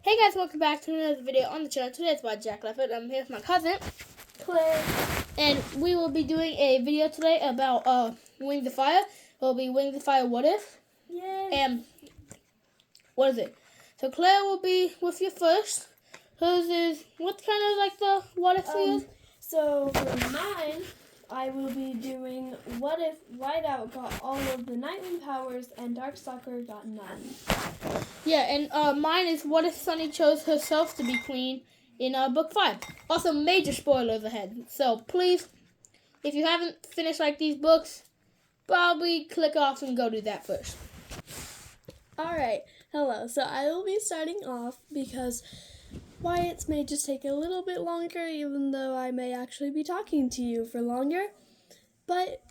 Hey guys, welcome back to another video on the channel. Today it's by Jack Leffert. I'm here with my cousin, Claire. and we will be doing a video today about Wing the Fire. It'll be Wing the Fire What If? Yay. And what is it? So Claire will be with you first. Hers is, what's kind of like the what if for you? So for mine, I will be doing what if Whiteout got all of the Nightwing powers and Darkstalker got none. Yeah, and mine is what if Sunny chose herself to be queen in book 5. Also, major spoilers ahead. So please, if you haven't finished like these books, probably click off and go do that first. Alright, hello. So I will be starting off because Wyatt's may just take a little bit longer, even though I may actually be talking to you for longer. But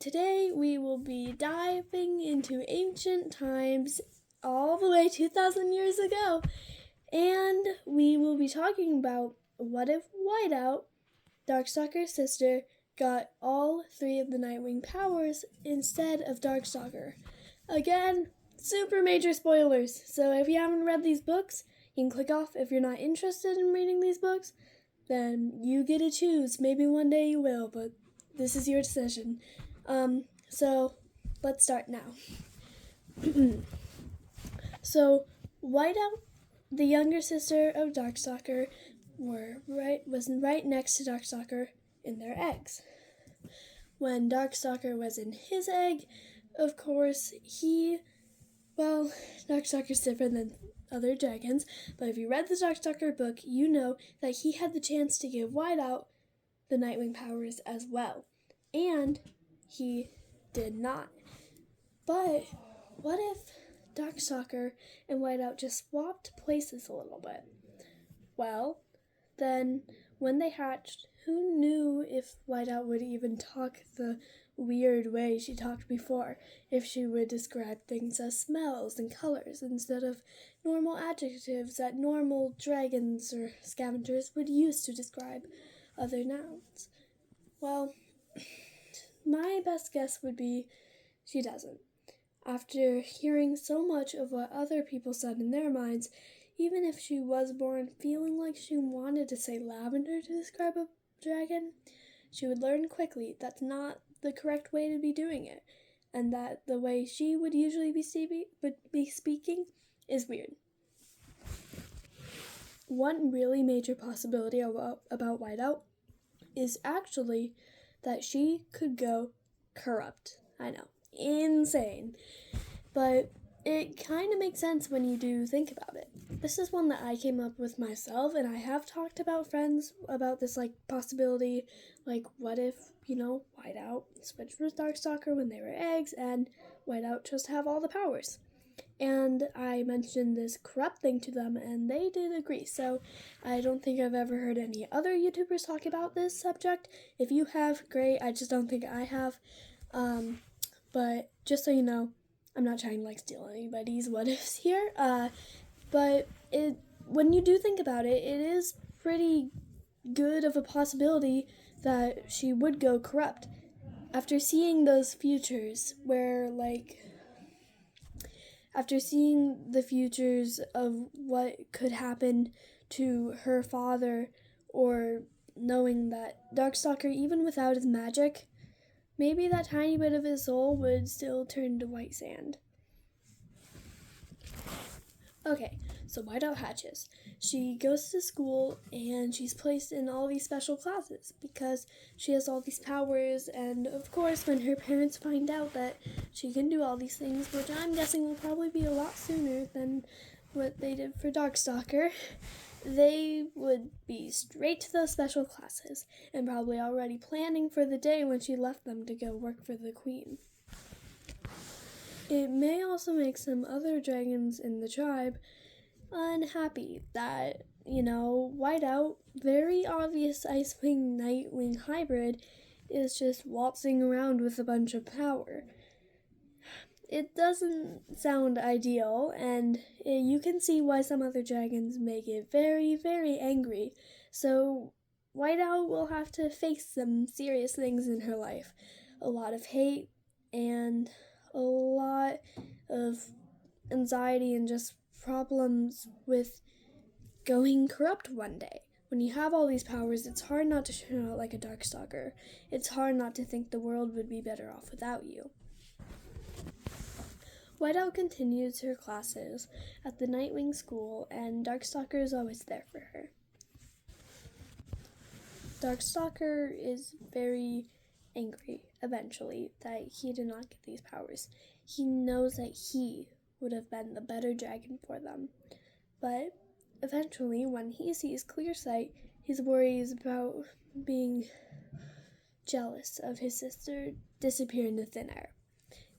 today we will be diving into ancient times all the way 2,000 years ago. And we will be talking about what if Whiteout, Darkstalker's sister, got all 3 of the Nightwing powers instead of Darkstalker. Again, super major spoilers. So if you haven't read these books, you can click off. If you're not interested in reading these books, then you get to choose. Maybe one day you will, but this is your decision. So let's start now. So Whiteout, the younger sister of Darkstalker, was right next to Darkstalker in their eggs. When Darkstalker was in his egg, of course, Darkstalker's different than other dragons, but if you read the Darkstalker book, you know that he had the chance to give Whiteout the Nightwing powers as well. And he did not. But what if Darkstalker and Whiteout just swapped places a little bit? Well, then when they hatched, who knew if Whiteout would even talk the weird way she talked before, if she would describe things as smells and colors instead of normal adjectives that normal dragons or scavengers would use to describe other nouns. Well, my best guess would be she doesn't. After hearing so much of what other people said in their minds, even if she was born feeling like she wanted to say lavender to describe a dragon, she would learn quickly that's not the correct way to be doing it, and that the way she would usually be speaking is weird. One really major possibility about Whiteout is actually that she could go corrupt. I know, insane. But it kind of makes sense when you do think about it. This is one that I came up with myself, and I have talked about friends about this possibility, what if, Whiteout switched with Darkstalker when they were eggs, and Whiteout chose to have all the powers. And I mentioned this corrupt thing to them, and they did agree. So I don't think I've ever heard any other YouTubers talk about this subject. If you have, great. I just don't think I have. But just so you know, I'm not trying to steal anybody's what ifs here. But when you do think about it, it is pretty good of a possibility that she would go corrupt. After seeing those futures after seeing the futures of what could happen to her father, or knowing that Darkstalker, even without his magic, maybe that tiny bit of his soul would still turn to white sand. Okay, so Whiteout hatches. She goes to school and she's placed in all these special classes because she has all these powers, and of course when her parents find out that she can do all these things, which I'm guessing will probably be a lot sooner than what they did for Darkstalker, they would be straight to those special classes and probably already planning for the day when she left them to go work for the queen. It may also make some other dragons in the tribe unhappy that, Whiteout, very obvious Icewing Nightwing hybrid, is just waltzing around with a bunch of power. It doesn't sound ideal, and you can see why some other dragons may get very, very angry. So Whiteout will have to face some serious things in her life. A lot of hate and a lot of anxiety and just problems with going corrupt one day. When you have all these powers, it's hard not to turn out like a Darkstalker. It's hard not to think the world would be better off without you. Whiteout continues her classes at the Nightwing School, and Darkstalker is always there for her. Darkstalker is very angry, eventually, that he did not get these powers. He knows that he would have been the better dragon for them. But eventually, when he sees Clearsight, his worries about being jealous of his sister disappear into thin air.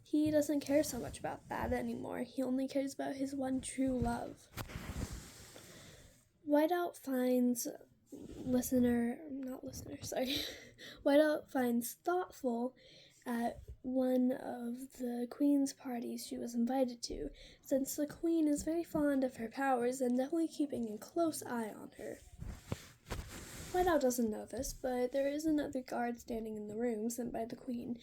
He doesn't care so much about that anymore. He only cares about his one true love. Whiteout finds Whiteout finds Thoughtful at one of the Queen's parties she was invited to, since the Queen is very fond of her powers and definitely keeping a close eye on her. Whiteout doesn't know this, but there is another guard standing in the room sent by the Queen.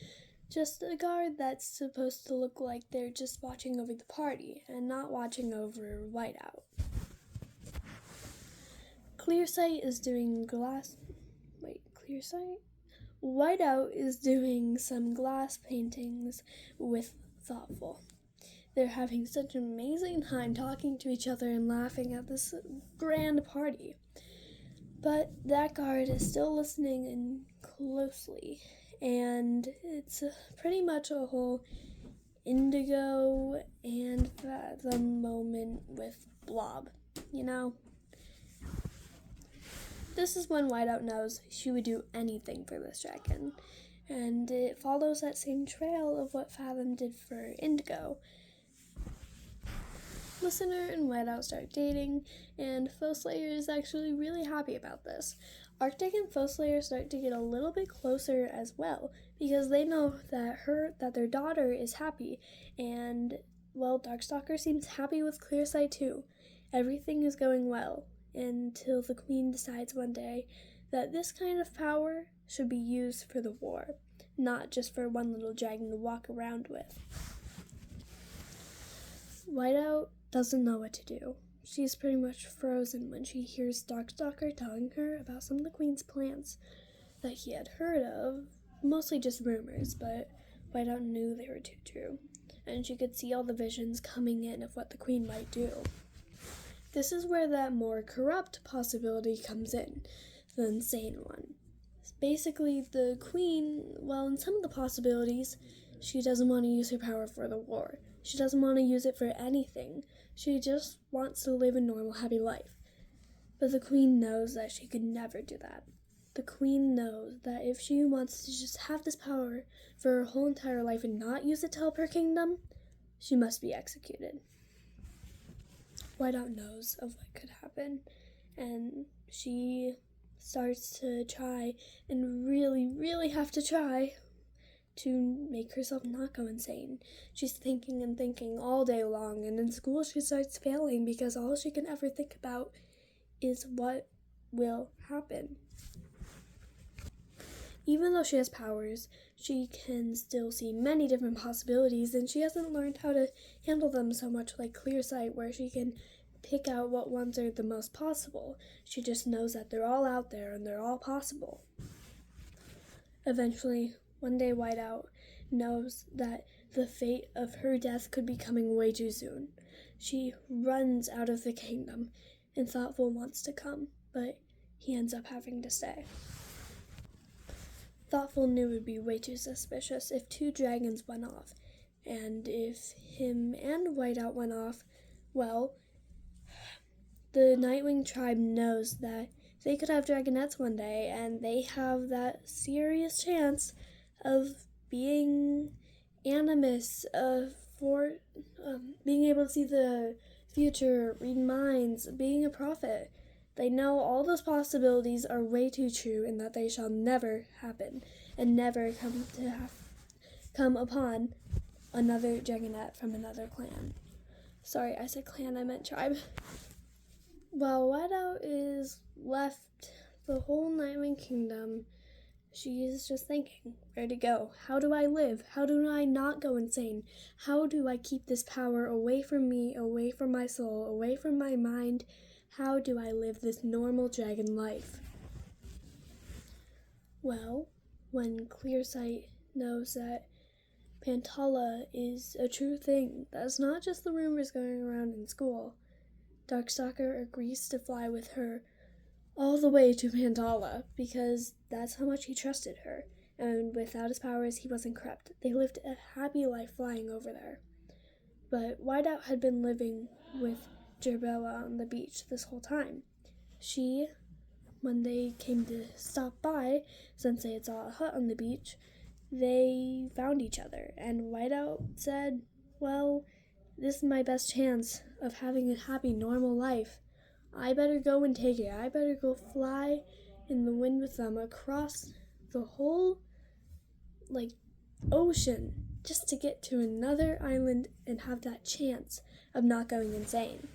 Just a guard that's supposed to look like they're just watching over the party and not watching over Whiteout. Whiteout is doing some glass paintings with Thoughtful. They're having such an amazing time talking to each other and laughing at this grand party. But that guard is still listening in closely, and it's pretty much a whole Indigo and the moment with Blob, you know? This is when Whiteout knows she would do anything for this dragon, and it follows that same trail of what Fathom did for Indigo. Listener and Whiteout start dating, and Foeslayer is actually really happy about this. Arctic and Foeslayer start to get a little bit closer as well, because they know that their daughter is happy, and, well, Darkstalker seems happy with Clearsight too. Everything is going well, until the Queen decides one day that this kind of power should be used for the war, not just for one little dragon to walk around with. Whiteout doesn't know what to do. She's pretty much frozen when she hears Darkstalker telling her about some of the Queen's plans that he had heard of, mostly just rumors, but Whiteout knew they were too true, and she could see all the visions coming in of what the Queen might do. This is where that more corrupt possibility comes in, the insane one. Basically, the Queen, well, in some of the possibilities, she doesn't want to use her power for the war. She doesn't want to use it for anything. She just wants to live a normal, happy life. But the Queen knows that she could never do that. The Queen knows that if she wants to just have this power for her whole entire life and not use it to help her kingdom, she must be executed. Whiteout knows of what could happen, and she starts to try and really have to try to make herself not go insane. She's thinking and thinking all day long, and in school she starts failing because all she can ever think about is what will happen. Even though she has powers, she can still see many different possibilities, and she hasn't learned how to handle them so much like Clearsight, where she can pick out what ones are the most possible. She just knows that they're all out there and they're all possible. Eventually, one day Whiteout knows that the fate of her death could be coming way too soon. She runs out of the kingdom, and Thoughtful wants to come, but he ends up having to stay. Thoughtful knew it would be way too suspicious if two dragons went off, and if him and Whiteout went off, well, the Nightwing tribe knows that they could have dragonettes one day, and they have that serious chance of being animus, for being able to see the future, read minds, being a prophet. They know all those possibilities are way too true and that they shall never happen and never come upon another dragonette from another clan. Sorry, I said clan, I meant tribe. While Whiteout is left the whole Nightwing Kingdom She is just thinking, where to go? How do I live? How do I not go insane? How do I keep this power away from me, away from my soul, away from my mind? How do I live this normal dragon life? Well, when Clearsight knows that Pantala is a true thing, that's not just the rumors going around in school, Darkstalker agrees to fly with her all the way to Pantala because that's how much he trusted her. And without his powers, he wasn't corrupt. They lived a happy life flying over there. But Whiteout had been living with Jerboa on the beach this whole time. When they came to stop by, since they had saw a hut on the beach, they found each other. And Whiteout said, well, this is my best chance of having a happy, normal life. I better go and take it. I better go fly in the wind with them across the whole, ocean just to get to another island and have that chance of not going insane.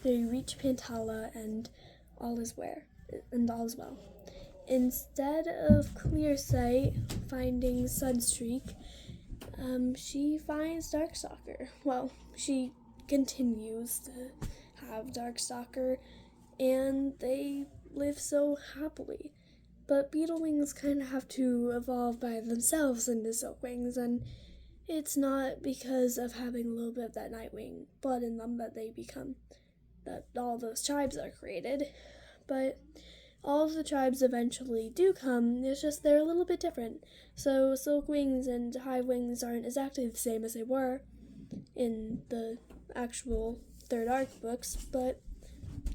They reach Pantala and all is well. Instead of Clearsight finding Sunstreak, she finds Darkstalker. Well, she continues to have Darkstalker, and they live so happily. But Beetlewings kind of have to evolve by themselves into Silkwings, and it's not because of having a little bit of that Nightwing blood in them that all those tribes are created. But all of the tribes eventually do come, it's just they're a little bit different. So Silkwings and Hivewings aren't exactly the same as they were in the actual Third Arc books, but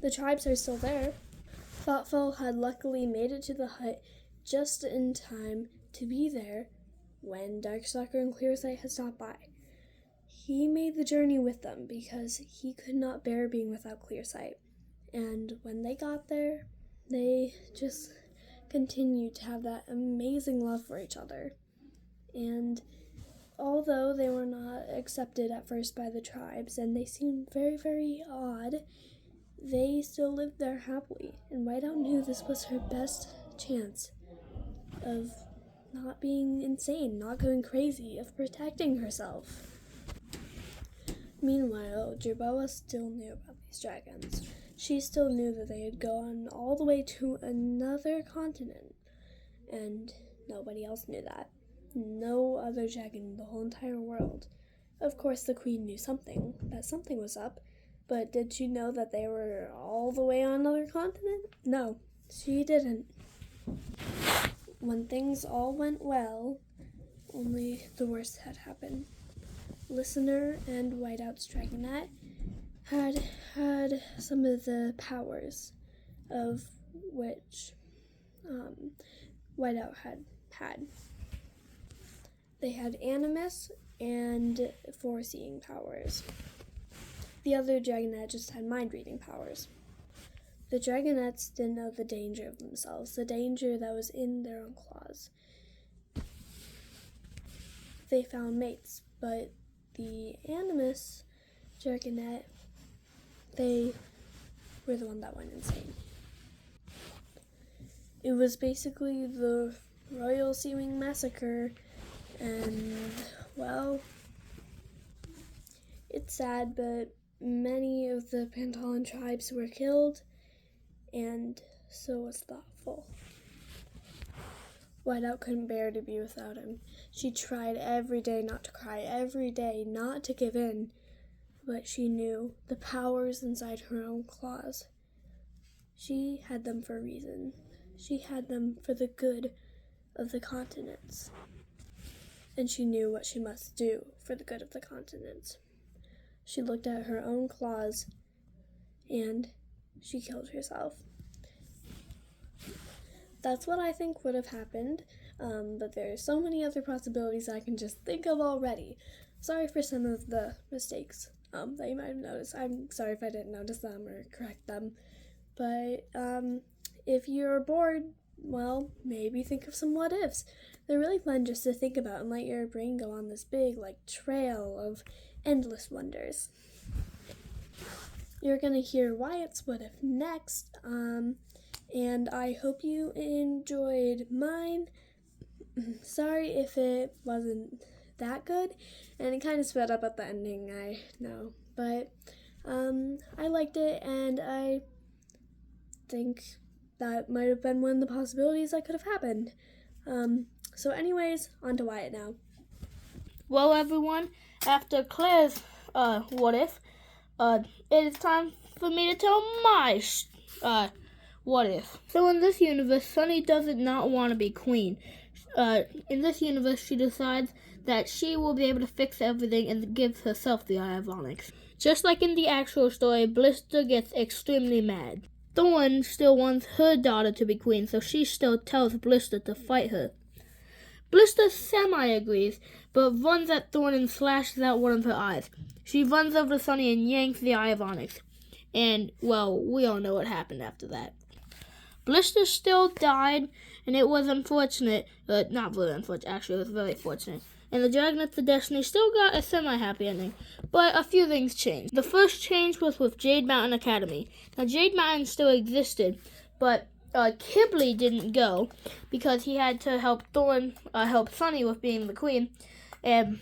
the tribes are still there. Thoughtful had luckily made it to the hut just in time to be there when Darkstalker and Clearsight had stopped by. He made the journey with them because he could not bear being without Clearsight. And when they got there, they just continued to have that amazing love for each other. And although they were not accepted at first by the tribes, and they seemed very, very odd, they still lived there happily. And Whiteout knew this was her best chance of not being insane, not going crazy, of protecting herself. Meanwhile, Jerboa still knew about these dragons. She still knew that they had gone all the way to another continent, and nobody else knew that. No other dragon in the whole entire world. Of course, the queen knew that something was up, but did she know that they were all the way on another continent? No, she didn't. When things all went well, only the worst had happened. Listener and Whiteout's Dragonette had some of the powers of which Whiteout had. They had Animus and foreseeing powers. The other Dragonette just had mind-reading powers. The Dragonettes didn't know the danger of themselves, the danger that was in their own claws. They found mates, but the Animus Dragonette, they were the one that went insane. It was basically the Royal Seawing Massacre, and, well, it's sad, but many of the Pantalan tribes were killed, and so was Thoughtful. Whiteout couldn't bear to be without him. She tried every day not to cry, every day not to give in, but she knew the powers inside her own claws. She had them for a reason. She had them for the good of the continents. And she knew what she must do for the good of the continents. She looked at her own claws, and she killed herself. That's what I think would have happened, but there are so many other possibilities I can just think of already. Sorry for some of the mistakes that you might have noticed. I'm sorry if I didn't notice them or correct them. But if you're bored, well, maybe think of some what-ifs. They're really fun just to think about and let your brain go on this big, trail of endless wonders. You're going to hear Wyatt's what-if next, and I hope you enjoyed mine. Sorry if it wasn't that good, and it kind of sped up at the ending, I know, but I liked it, and I think that might have been one of the possibilities that could have happened. So anyways, on to Wyatt now. Well, everyone, after Claire's what if, it is time for me to tell my what if. So in this universe, Sunny does not want to be queen. In this universe, she decides that she will be able to fix everything and gives herself the Eye of Onyx. Just like in the actual story, Blister gets extremely mad. Thorn still wants her daughter to be queen, so she still tells Blister to fight her. Blister semi-agrees, but runs at Thorn and slashes out one of her eyes. She runs over to Sunny and yanks the Eye of Onyx. And, well, we all know what happened after that. Blister still died, and it was unfortunate. Not really unfortunate, actually, it was very fortunate. And the Dragonets of Destiny still got a semi-happy ending. But a few things changed. The first change was with Jade Mountain Academy. Now, Jade Mountain still existed, but Kibble didn't go because he had to help help Sunny with being the queen. And,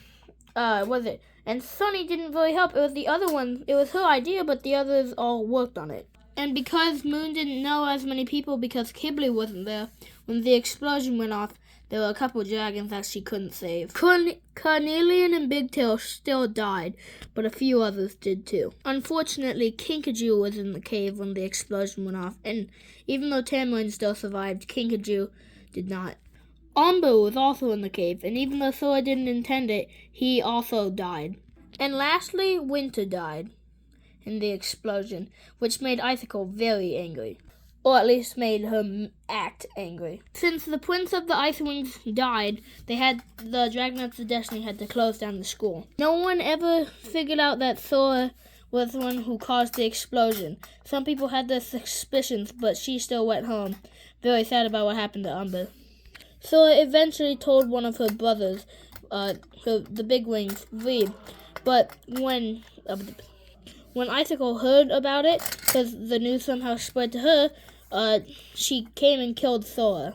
And Sunny didn't really help. It was the other one. It was her idea, but the others all worked on it. And because Moon didn't know as many people because Kibble wasn't there, when the explosion went off, there were a couple dragons that she couldn't save. Carnelian and Bigtail still died, but a few others did too. Unfortunately, Kinkajou was in the cave when the explosion went off, and even though Tamarin still survived, Kinkajou did not. Ombo was also in the cave, and even though Sora didn't intend it, he also died. And lastly, Winter died in the explosion, which made Icicle very angry. Or at least made her act angry. Since the Prince of the Ice Wings died, the Dragonets of Destiny had to close down the school. No one ever figured out that Sora was the one who caused the explosion. Some people had their suspicions, but she still went home, very sad about what happened to Umber. Sora eventually told one of her brothers, the Big Wings, Reed, but when Icicle heard about it, because the news somehow spread to her, she came and killed Sora.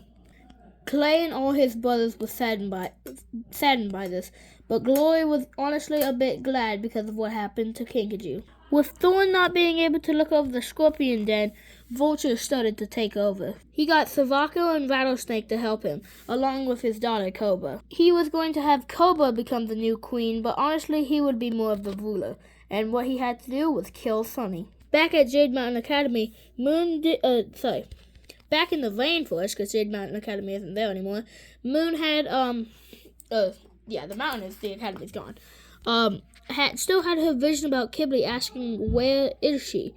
Clay and all his brothers were saddened by this, but Glory was honestly a bit glad because of what happened to Kinkajou. With Thorn not being able to look over the Scorpion Den, Vulture started to take over. He got Savako and Rattlesnake to help him, along with his daughter Cobra. He was going to have Cobra become the new queen, but honestly he would be more of the ruler, and what he had to do was kill Sunny. Back at Jade Mountain Academy, back in the Rainforest, because Jade Mountain Academy isn't there anymore, Moon had, the mountain is, the academy's gone, still had her vision about Kibble asking where is she,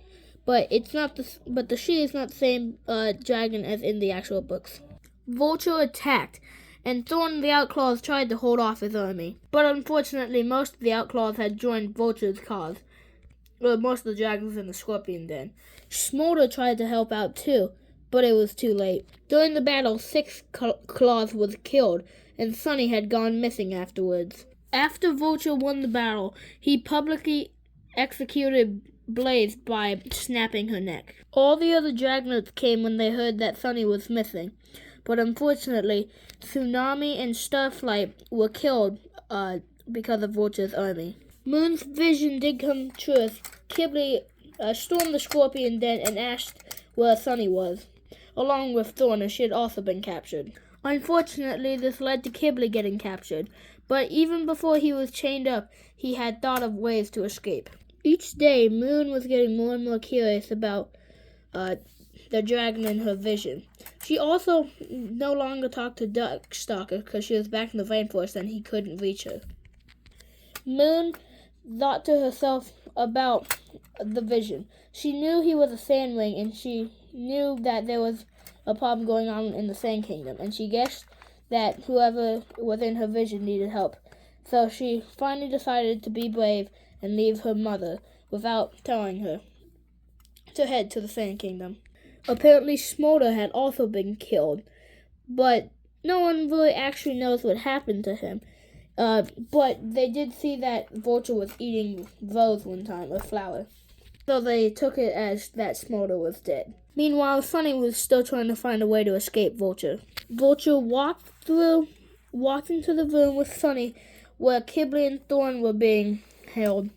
but the she is not the same dragon as in the actual books. Vulture attacked, and Thorn and the Outclaws tried to hold off his army, but unfortunately most of the Outclaws had joined Vulture's cause. Most of the dragons in the Scorpion Den. Smolder tried to help out too, but it was too late. During the battle, 6 Claws was killed, and Sunny had gone missing afterwards. After Vulture won the battle, he publicly executed Blaze by snapping her neck. All the other Dragonets came when they heard that Sunny was missing, but unfortunately, Tsunami and Starflight were killed because of Vulture's army. Moon's vision did come true as Kibble stormed the Scorpion Den and asked where Sunny was, along with Thorn, as she had also been captured. Unfortunately, this led to Kibble getting captured, but even before he was chained up, he had thought of ways to escape. Each day, Moon was getting more and more curious about the dragon in her vision. She also no longer talked to Darkstalker because she was back in the rainforest and he couldn't reach her. Moon thought to herself about the vision. She knew he was a Sandwing, and she knew that there was a problem going on in the Sand Kingdom, and she guessed that whoever was in her vision needed help. So she finally decided to be brave and leave her mother without telling her to head to the Sand Kingdom. Apparently Smolder had also been killed, but no one really actually knows what happened to him. But they did see that Vulture was eating rose one time, or flower. so they took it as that Smolder was dead. Meanwhile, Sonny was still trying to find a way to escape Vulture. Vulture walked into the room with Sonny where Kibbley and Thorn were being held.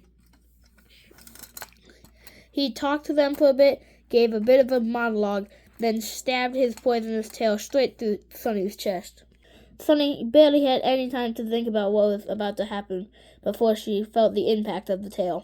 He talked to them for a bit, gave a bit of a monologue, then stabbed his poisonous tail straight through Sonny's chest. Sonny barely had any time to think about what was about to happen before she felt the impact of the tail.